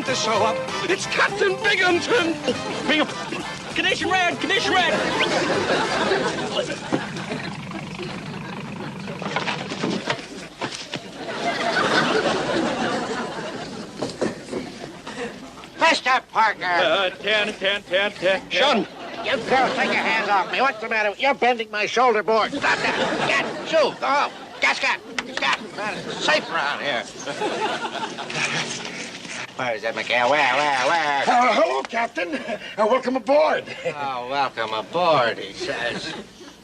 to show up. It's Captain Binghamton. Binghamton. Condition red. Condition red. Mr. Parker. 10. Shun. You girls, take your hands off me. What's the matter? You're bending my shoulder board. Stop that. Get, shoo, go home. Gascat. It's safe around here. Where is that, McHale? Where? Hello, Captain. Welcome aboard. Oh, welcome aboard, he says.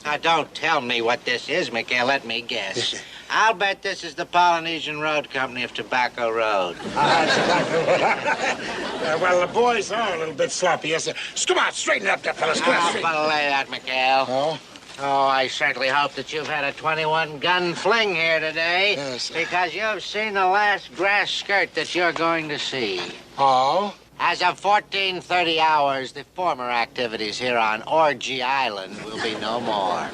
Now, don't tell me what this is, McHale. Let me guess. I'll bet this is the Polynesian Road Company of Tobacco Road. That's exactly what well, the boys are a little bit sloppy, yes, sir. Come on, straighten it up there, fellas. Come on, straighten. Belay that, McHale. Oh? Oh, I certainly hope that you've had a 21-gun fling here today. Yes. Because you've seen the last grass skirt that you're going to see. Oh? As of 14:30 hours, the former activities here on Orgy Island will be no more.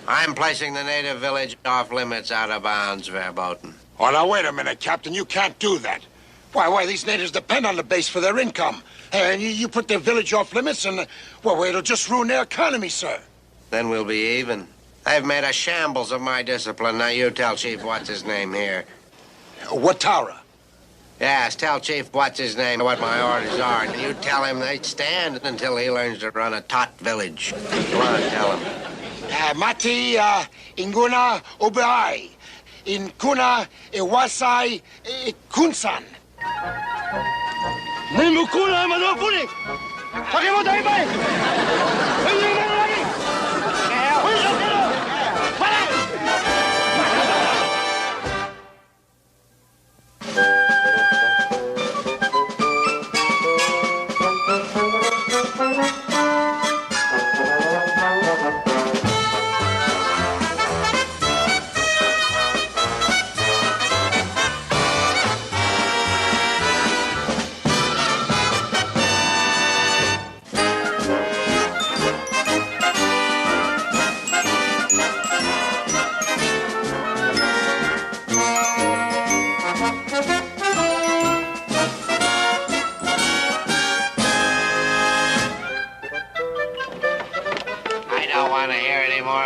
I'm placing the native village off limits out of bounds, Verboten. Oh, now, wait a minute, Captain. You can't do that. Why, these natives depend on the base for their income. And you put their village off limits and, it'll just ruin their economy, sir. Then we'll be even. I've made a shambles of my discipline. Now you tell Chief what's-his-name here. Watara. Yes, tell Chief what's-his-name what my orders are. And you tell him they stand until he learns to run a tot village. Go on, tell him. Mati inguna obai. In kuna iwasai kunsan. Nimukuna manopuli. Takimoto ibai.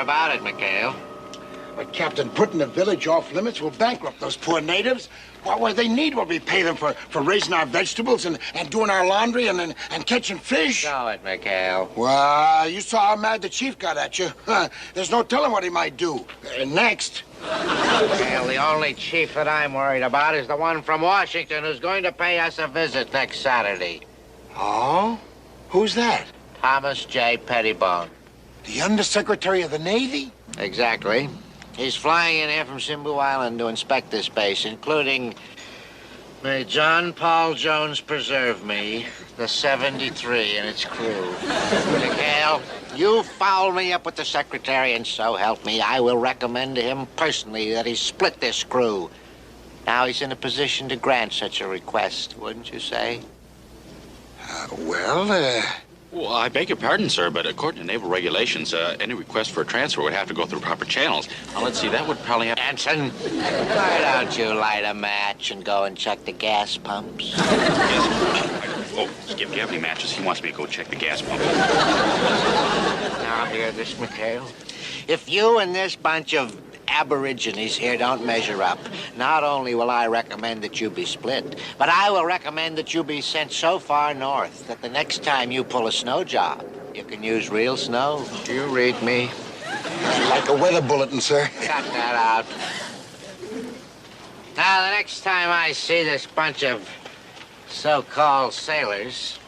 About it, McHale. But, Captain, putting the village off limits will bankrupt those poor natives. What they need what we pay them for raising our vegetables and doing our laundry and catching fish. Show it, McHale. Well, you saw how mad the chief got at you. There's no telling what he might do. Next. McHale, the only chief that I'm worried about is the one from Washington who's going to pay us a visit next Saturday. Oh? Who's that? Thomas J. Pettibone. The Undersecretary of the Navy? Exactly. He's flying in here from Simbu Island to inspect this base, including, may John Paul Jones preserve me, the 73 and its crew. McHale, you foul me up with the Secretary, and so help me, I will recommend to him personally that he split this crew. Now he's in a position to grant such a request, wouldn't you say? Well, I beg your pardon, sir, but according to naval regulations, any request for a transfer would have to go through proper channels. Now, let's see, that would probably have... Anson, why don't you light a match and go and check the gas pumps? Yes. Oh, Skip, do you have any matches? He wants me to go check the gas pump. Now, hear this, McHale. If you and this bunch of aborigines here don't measure up, not only will I recommend that you be split, but I will recommend that you be sent so far north that the next time you pull a snow job, you can use real snow. Do you read me? Like a weather bulletin, sir. Cut that out. Now, the next time I see this bunch of so-called sailors,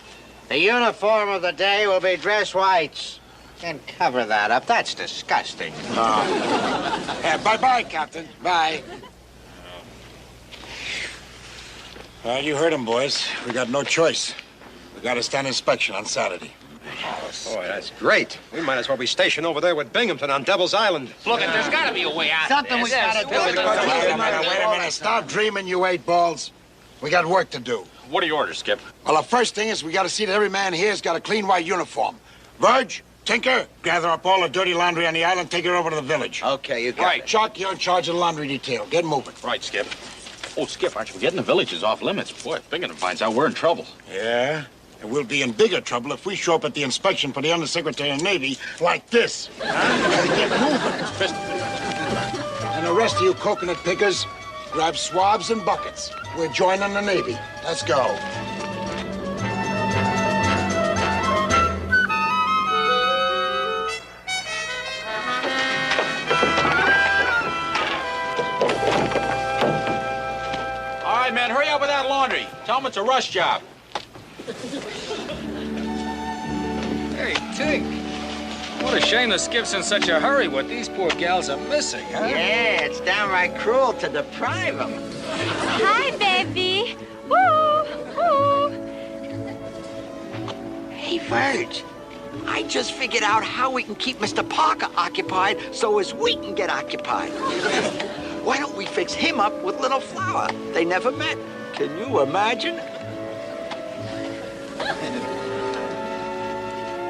the uniform of the day will be dress whites. And cover that up. That's disgusting. Bye-bye, Captain. Bye. Well, you heard him, boys. We got no choice. We got to stand inspection on Saturday. Boy, that's great. We might as well be stationed over there with Binghamton on Devil's Island. Look, there's got to be a way out. Something we got to do. Wait a minute. Stop dreaming, you eight balls. We got work to do. What are your orders, Skip? Well, the first thing is we got to see that every man here's got a clean white uniform. Verge, Tinker, gather up all the dirty laundry on the island, take it over to the village. Okay, you got it. Chuck, you're in charge of the laundry detail. Get moving. Right, Skip. Oh, Skip, aren't you forgetting the village is off limits? Boy, if Binghamton finds out, we're in trouble. Yeah? And we'll be in bigger trouble if we show up at the inspection for the Undersecretary of Navy like this. Huh? Gotta get moving. And the rest of you coconut pickers, grab swabs and buckets. We're joining the Navy. Let's go. All right, man, hurry up with that laundry. Tell them it's a rush job. Hey, Tink. What a shame the Skip's in such a hurry. What these poor gals are missing, huh? Yeah, it's downright cruel to deprive them. Hi, baby. Woo, woo. Hey, Verge, I just figured out how we can keep Mr. Parker occupied so as we can get occupied. Why don't we fix him up with Little Flower? They never met. Can you imagine?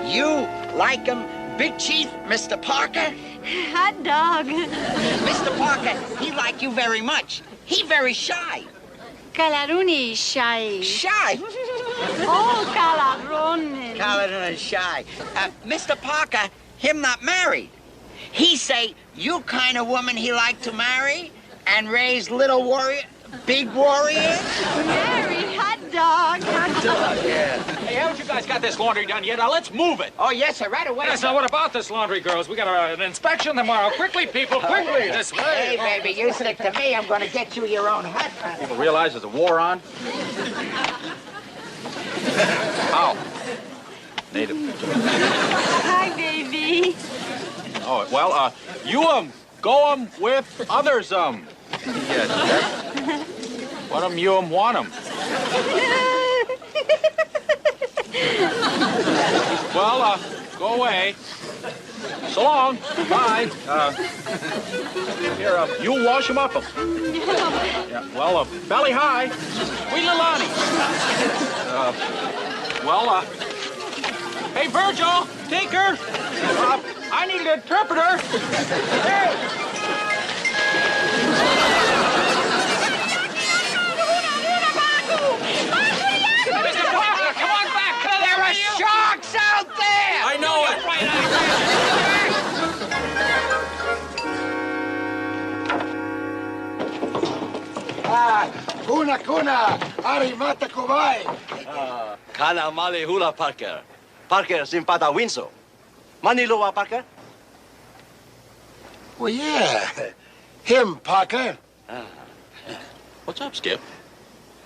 You like him, Big Chief, Mr. Parker? Hot dog. Mr. Parker, he like you very much. He very shy. Calaruni shy. Shy? Oh, calarone. Caladon is shy. Mr. Parker, him not married. He say you kind of woman he like to marry and raise little warrior, big warriors. Mary, hot dog. Hot dog, yeah. Hey, haven't you guys got this laundry done yet? Now, let's move it. Oh, yes, sir, right away. Yes, now what about this laundry, girls? We got an inspection tomorrow. Quickly, people, quickly, this way. Hey, baby, you stick to me. I'm going to get you your own hut. People realize there's a war on? How? Native. Hi, baby. Oh, well, you, go, with others, Yes, what you, want 'em. Well, go away. So long. Bye. Here, you wash 'em up. Yeah, well, belly high. Sweet little Lonnie. Hey, Virgil, Tinker. I need an interpreter. Hey. Mr. Parker, come on back. There are sharks out there! I know it. Kuna, arimata kovai. Kana male hula Parker. Parker simpata winso. Maniloa Parker? Well, yeah. Him, Parker. What's up, Skip?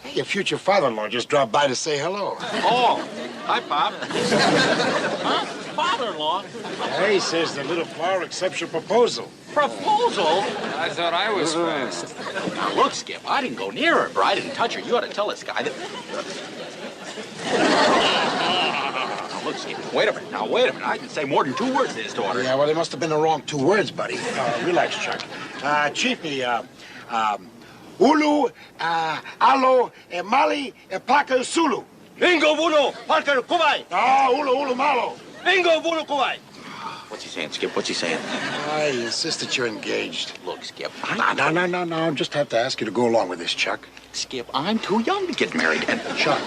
Hey, your future father-in-law just dropped by to say hello. Oh, hi, Pop. Huh? Father-in-law? Yeah, he says the Little Flower accepts your proposal. Proposal? I thought I was fast. Now, look, Skip, I didn't go near her, bro. I didn't touch her. You ought to tell this guy that... Now, look, Skip, wait a minute. I didn't say more than 2 words to his daughter. Yeah, well, they must have been the wrong 2 words, buddy. Relax, Chuck. Chiefy, Ulu, Alo, Mali, Parker, Sulu. Bingo Buno, Parker Kuwai. Ulu, Malo. Bingo Buno Kuwai. What's he saying, Skip? What's he saying? I insist that you're engaged. Look, Skip, No. Just have to ask you to go along with this, Chuck. Skip, I'm too young to get married. And Chuck,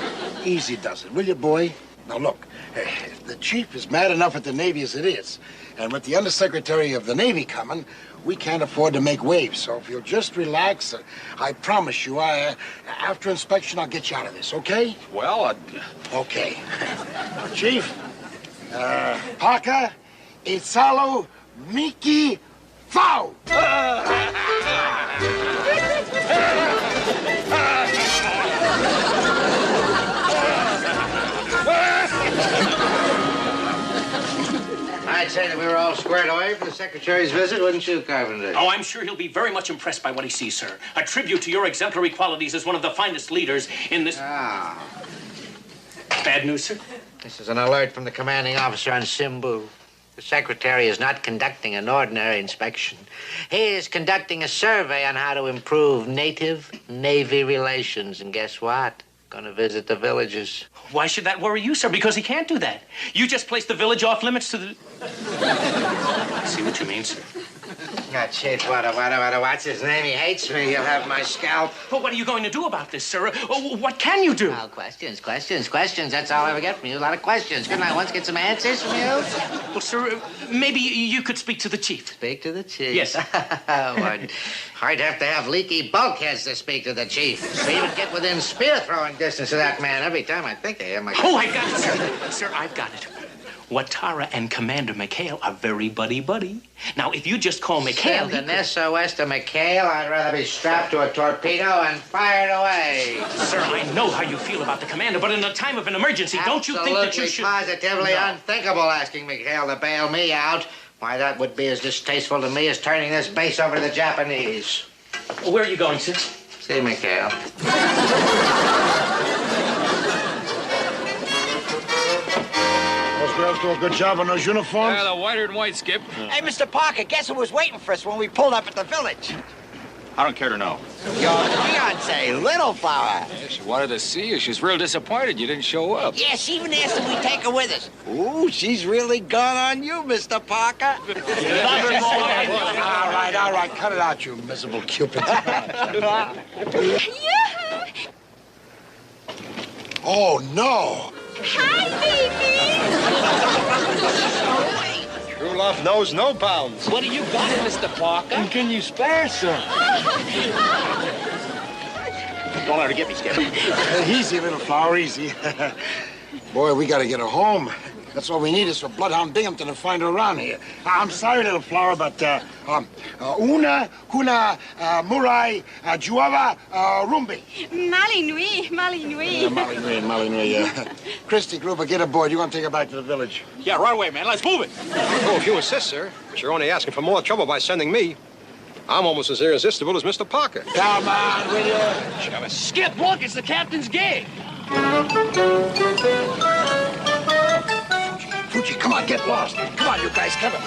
easy does it, will you, boy? Now, look, the chief is mad enough at the Navy as it is. And with the Undersecretary of the Navy coming, we can't afford to make waves. So if you'll just relax, I promise you, after inspection, I'll get you out of this, okay? well, Okay. Chief, Parker, Isalo, Miki, Fau! I'd say that we were all squared away for the Secretary's visit, wouldn't you, Carpenter? Oh, I'm sure he'll be very much impressed by what he sees, sir. A tribute to your exemplary qualities as one of the finest leaders in this... Ah. Bad news, sir? This is an alert from the commanding officer on Simbu. The Secretary is not conducting an ordinary inspection. He is conducting a survey on how to improve native-Navy relations. And guess what? Gonna visit the villages. Why should that worry you, sir? Because he can't do that. You just placed the village off limits to the... I see what you mean, sir. Chief, what's his name? He hates me. He'll have my scalp. Well, what are you going to do about this, sir? What can you do? Well, questions. That's all I ever get from you. A lot of questions. Couldn't I once get some answers from you? Well, sir, maybe you could speak to the chief. Speak to the chief? Yes. I'd have to have leaky bulkheads to speak to the chief. We even get within spear-throwing distance of that man. Every time I think of him, Oh, I got it, sir. Sir, I've got it. Watara and Commander McHale are very buddy-buddy. Now, if you just call McHale... Send an SOS to McHale. I'd rather be strapped to a torpedo and fired away. Sir, I know how you feel about the commander, but in a time of an emergency, don't you think that you should... Positively unthinkable asking McHale to bail me out. Why, that would be as distasteful to me as turning this base over to the Japanese. Well, where are you going, sir? See McHale. Those girls do a good job on those uniforms. Yeah, the whiter and white, Skip. Hey, Mr. Parker, guess who was waiting for us when we pulled up at the village? I don't care to know. Your fiance, Little Flower. Yeah, she wanted to see you. She's real disappointed you didn't show up. Yeah, she even asked if we take her with us. Ooh, she's really gone on you, Mr. Parker. All right. Cut it out, you miserable Cupid. Oh, no. Hi, baby. True love knows no bounds. What do you got, Mr. Parker? And can you spare, sir? Don't let her get me, Skip. Easy, Little Flower, easy. Boy, we gotta get her home. That's all we need is for Bloodhound Binghamton to find her around here. I'm sorry, Little Flower, but una, kuna, murai, juava, rumbi. Malinui. Malinui. Christy, Gruber, get aboard. You're gonna take her back to the village. Yeah, right away, man. Let's move it. Oh, if you insist, sir. But you're only asking for more trouble by sending me. I'm almost as irresistible as Mr. Parker. Come on, will you? Skip, look, it's the captain's gig. Fuji, come on, get lost. Come on, you guys, come on.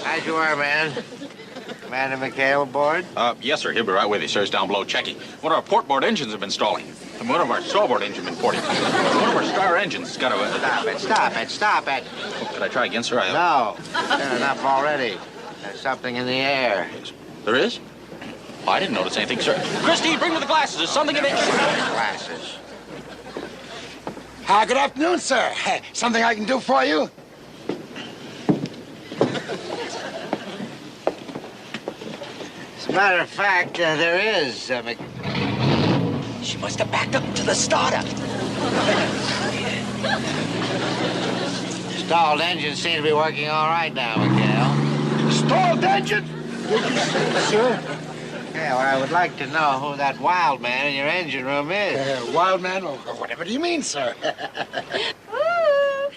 As you are, man. Commander McHale aboard? Yes, sir. He'll be right with you, sir. He's down below checking. One of our portboard engines have been stalling. And one of our starboard engine been porting. One of our star engines has got to... Stop it. Did I try again, sir? No. Done enough already. There's something in the air. There is? Oh, I didn't notice anything, sir. Christy, bring me the glasses. There's something in it. Glasses. Good afternoon, sir. Something I can do for you? As a matter of fact, there is. She must have backed up to the starter. Stalled engines seem to be working all right now, McHale. Stalled engine? Did you say, sir? Yeah, well, I would like to know who that wild man in your engine room is. Wild man? Or whatever do you mean, sir? Ooh.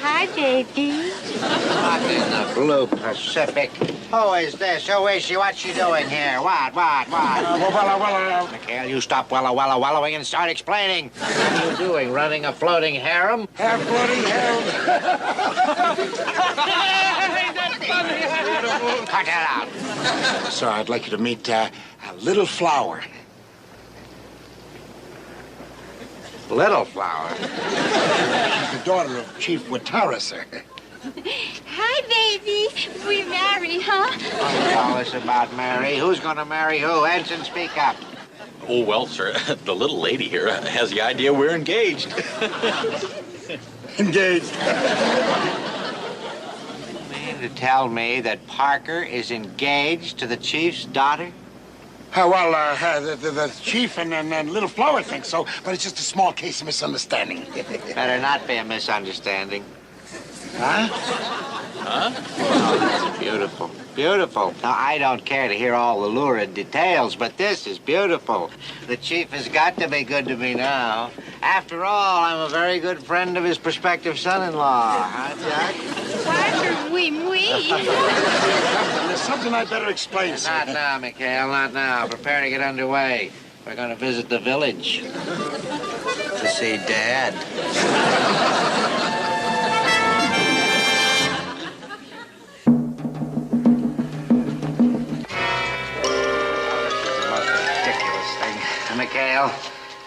Hi, baby. What in the blue Pacific? Who is this? Who is she? What's she doing here? What? McHale, you stop wallowing and start explaining. What are you doing? Running a floating harem? Floating harem. Cut that out. Sir, I'd like you to meet Little Flower. Little Flower? She's the daughter of Chief Watara, sir. Hi, baby. We married, huh? Don't tell us about Mary. Who's going to marry who? Ensign, speak up. Oh, well, sir, the little lady here has the idea we're engaged. Engaged. You mean to tell me that Parker is engaged to the chief's daughter? The chief and Little Flower think so, but it's just a small case of misunderstanding. Better not be a misunderstanding. Huh? Oh, that's beautiful. Beautiful. Now, I don't care to hear all the lurid details, but this is beautiful. The chief has got to be good to me now. After all, I'm a very good friend of his prospective son-in-law. Huh, Jack? Parker, oui. There's something I better explain, sir. Not now, McHale, not now. Prepare to get underway. We're going to visit the village. To see Dad. McHale.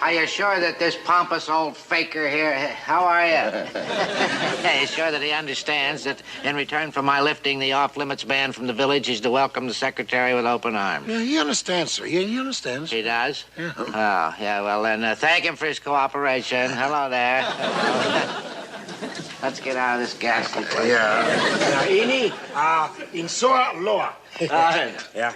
Are you sure that this pompous old faker here, how are you? Are you sure that he understands that in return for my lifting the off-limits ban from the village, he's to welcome the secretary with open arms? Yeah, he understands, sir. He understands. He does? Yeah. Oh, yeah, well then, thank him for his cooperation. Hello there. Let's get out of this ghastly place. Yeah. Ini, insoa loa. Yeah.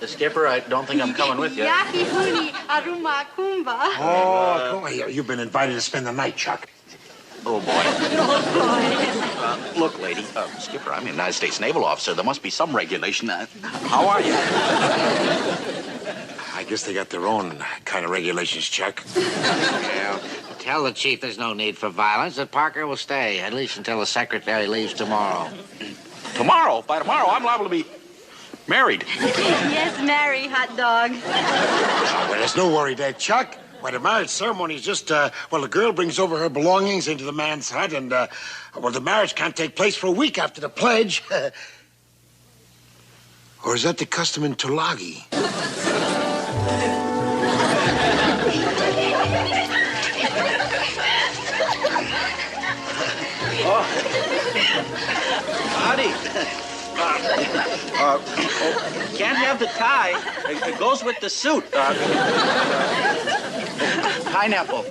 Skipper, I don't think I'm coming with you. Yaki huni aruma kumba. Oh, come on. You've been invited to spend the night, Chuck. Oh, boy. Look, lady, Skipper, I'm a United States Naval officer. There must be some regulation. How are you? I guess they got their own kind of regulations, Chuck. Yeah. Tell the chief there's no need for violence, that Parker will stay, at least until the secretary leaves tomorrow. Tomorrow? By tomorrow, I'm liable to be married. Yes, Mary, hot dog. Oh, well, there's no worry there, Chuck. Well, the marriage ceremony is just, the girl brings over her belongings into the man's hut, and, the marriage can't take place for a week after the pledge. Or is that the custom in Tulagi? Howdy. Can't have the tie. It goes with the suit. Pineapple.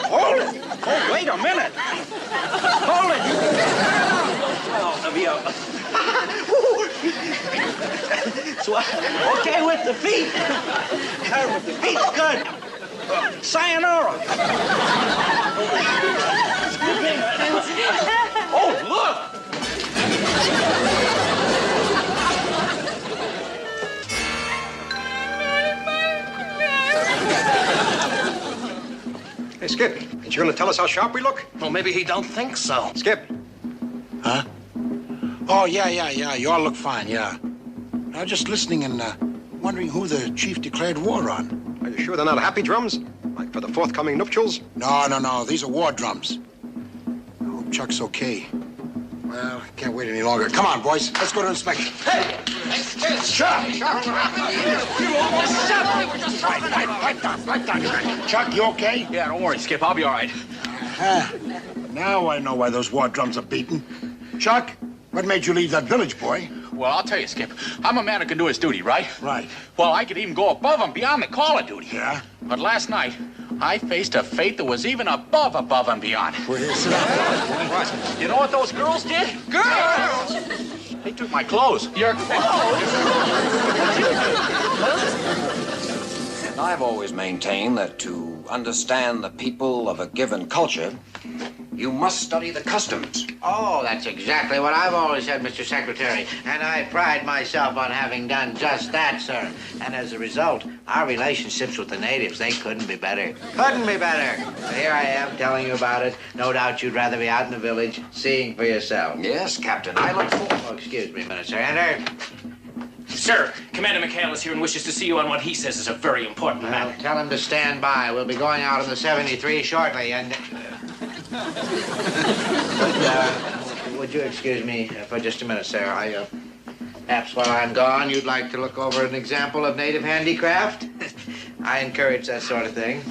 Hold it. Oh, wait a minute. Hold it. So, okay with the feet. Good with the feet. Good. Sayonara. Oh, look. Hey, Skip, ain't you going to tell us how sharp we look? Well, maybe he don't think so. Skip. Huh? Oh, yeah. You all look fine, yeah. I was just listening and wondering who the chief declared war on. Are you sure they're not happy drums? Like for the forthcoming nuptials? No. These are war drums. I hope Chuck's okay. Well, I can't wait any longer. Come on, boys. Let's go to inspection. Hey! Chuck! You almost shot me! Right down. Chuck, you okay? Yeah, don't worry, Skip. I'll be all right. Now I know why those war drums are beaten. Chuck, what made you leave that village, boy? Well, I'll tell you, Skip. I'm a man who can do his duty, right? Right. Well, I could even go above and beyond the call of duty. Yeah? But last night, I faced a fate that was even above and beyond. Well, You know what those girls did? Girls! They took my clothes. Your clothes? I've always maintained that to understand the people of a given culture, you must study the customs. Oh, that's exactly what I've always said, Mr. Secretary. And I pride myself on having done just that, sir. And as a result, our relationships with the natives, they couldn't be better. Couldn't be better. So here I am telling you about it. No doubt you'd rather be out in the village, seeing for yourself. Yes, Captain, I look forward. Oh, excuse me a minute, sir. Enter. Sir, Commander McHale is here and wishes to see you on what he says is a very important matter. Well, tell him to stand by. We'll be going out on the 73 shortly, and... would you excuse me for just a minute, sir? Perhaps while I'm gone, you'd like to look over an example of native handicraft? I encourage that sort of thing.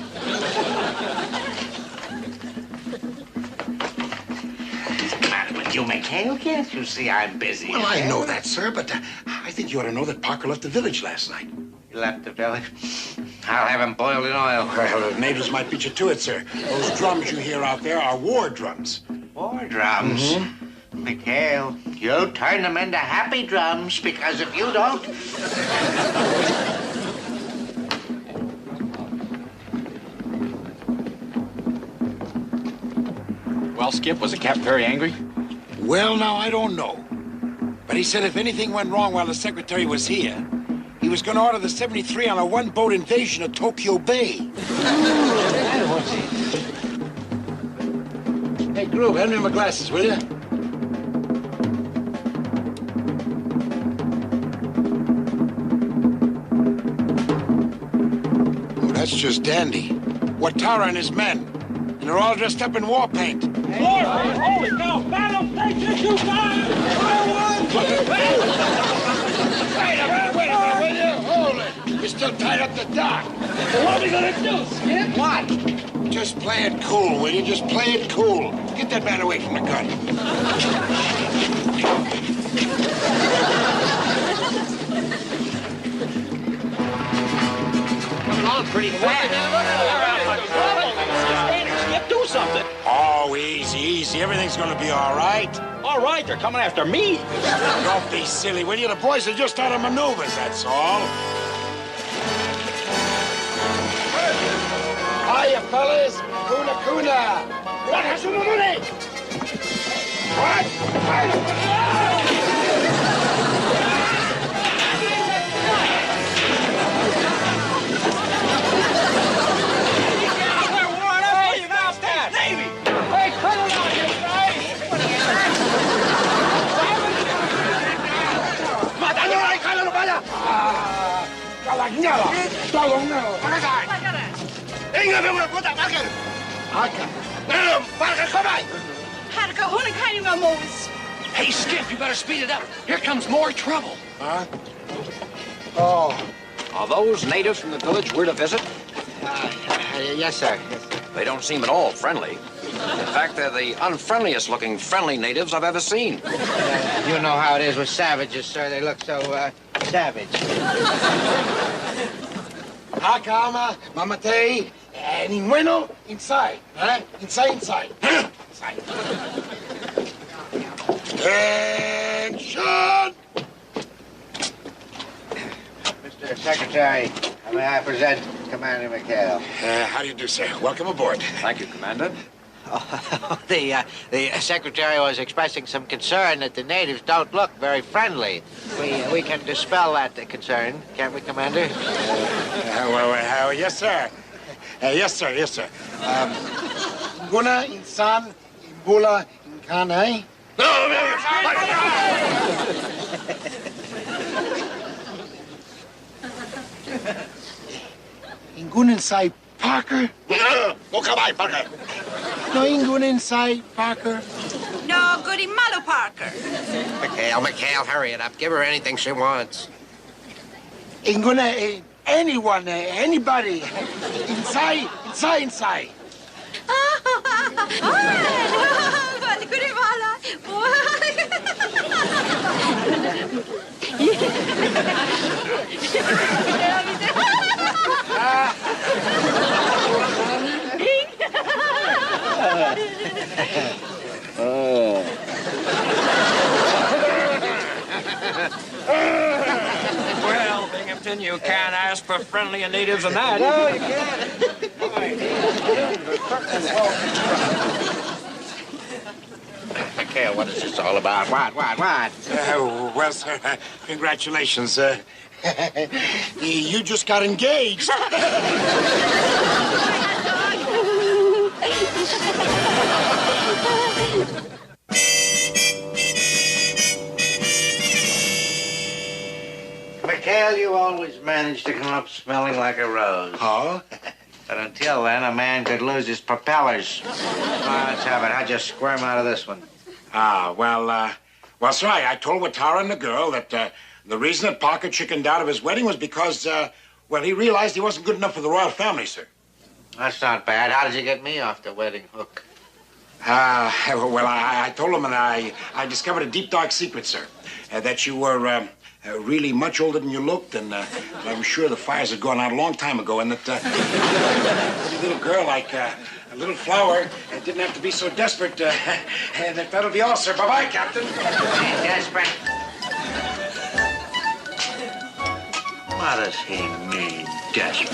What's the matter with you, McHale? Can't you see I'm busy? Well, I know that, sir, but I think you ought to know that Parker left the village last night. He left the village? I'll have him boiled in oil. Well, the neighbors might beat you to it, sir. Those drums you hear out there are war drums. War drums? Mm-hmm. McHale, you'll turn them into happy drums, because if you don't... Well, Skip, was the captain very angry? Well, now, I don't know. But he said if anything went wrong while the secretary was here, he was going to order the 73 on a one-boat invasion of Tokyo Bay. Hey, Groove, hand me my glasses, will you? Oh, that's just dandy. Watara and his men. And they're all dressed up in war paint. Holy cow! Battle station 2-5! Wait a minute, will you? Hold it. You're still tied up the dock. What are we gonna do, Skip? What? Just play it cool, will you? Just play it cool. Get that man away from the gun. Coming on pretty fast. Skip, do something. Oh, easy. Everything's gonna be all right. All right, they're coming after me. Don't be silly, will you? The boys are just out of maneuvers, that's all. Hiya, fellas. Kuna. What? Hey, Skip, you better speed it up. Here comes more trouble. Huh? Oh. Are those natives from the village we're to visit? Yes, sir. They don't seem at all friendly. In fact, they're the unfriendliest looking friendly natives I've ever seen. You know how it is with savages, sir. They look so, savage. Hakama, mamate, ningueno, inside. Huh? Inside. Inside. Attention! Mr. Secretary, may I present Commander McHale? How do you do, sir? Welcome aboard. Thank you, Commander. Oh, the secretary was expressing some concern that the natives don't look very friendly. We can dispel that concern, can't we, Commander? Yes, sir. Yes, sir. Guna, insan, imbula, inkane. No! Ingun inside Parker? Go come on, Parker. No ingun inside Parker. No, goody malo, Parker. McHale, hurry it up. Give her anything she wants. Inguna, anyone, anybody. Inside. Goody mala. Well, Binghamton, you can't ask for friendlier natives than that. No, you McHale, what is this all about? What? Well, sir, congratulations. You just got engaged. McHale, you always manage to come up smelling like a rose. Oh? But until then, a man could lose his propellers. Come on, let's have it. How'd you squirm out of this one? Well, sir, I told Tara and the girl that the reason that Parker chickened out of his wedding was because, he realized he wasn't good enough for the royal family, sir. That's not bad. How did you get me off the wedding hook? I told him, and I discovered a deep, dark secret, sir. That you were really much older than you looked, and I'm sure the fires had gone out a long time ago, and that a pretty little girl like a little flower didn't have to be so desperate. And that'll be all, sir. Bye-bye, Captain. Desperate. What does he mean, desperate?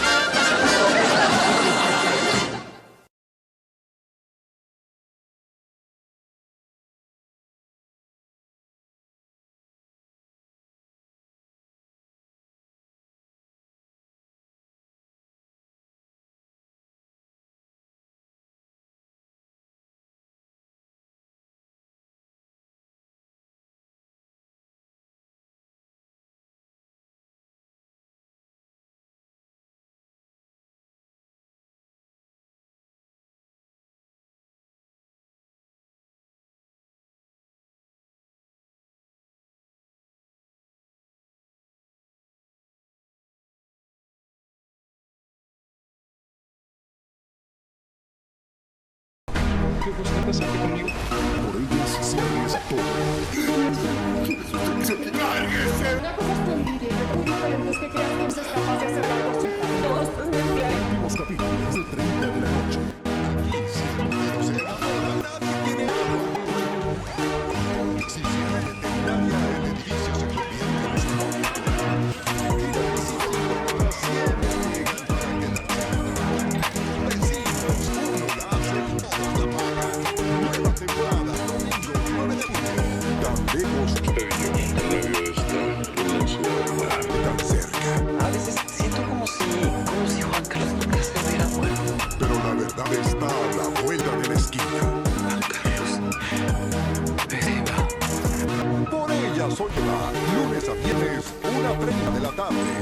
que gusta casarte conmigo. Por ellas se arriesga todo. ¡Lárguese! Una cosa es tu envidia y otra muy diferente es que creas que seas capaz de hacer algo así. Todo esto es mentira. Últimos capítulos de 30 de la noche. Aquí siempre será nadie tiene algo. Exhibición legendaria, el edificio se convierte en esto. A veces siento como si Juan Carlos nunca se hubiera muerto. Pero la verdad está a la vuelta de la esquina. Juan Carlos se va. Por ella soy la lunes a viernes, 1:30 de la tarde.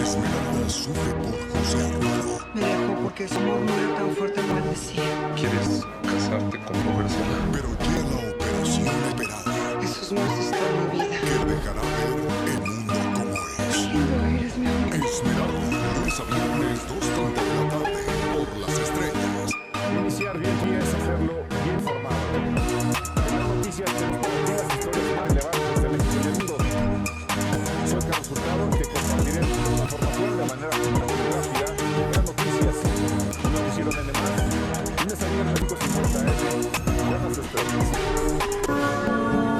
Esmeralda sufre por José Armando. Me dejó porque su amor no era tan fuerte como él decía. ¿Quieres casarte con Robert Sola? Pero llega la operación esperada. Esos monstruos de mi vida. Que dejará ver el mundo como es. Lindo eres, mi amor. Esmeralda, lunes a viernes, 2:30 de la tarde, por las estrellas. Iniciar bien es hacerlo bien formado. En las noticias tenemos las historias más relevantes del éxito del mundo. Soy Carlos Hurtado y te compartiré la información de manera rápida. Las noticias, un noticiero de más. Lunes a viernes, 5:50 buenas estrellas.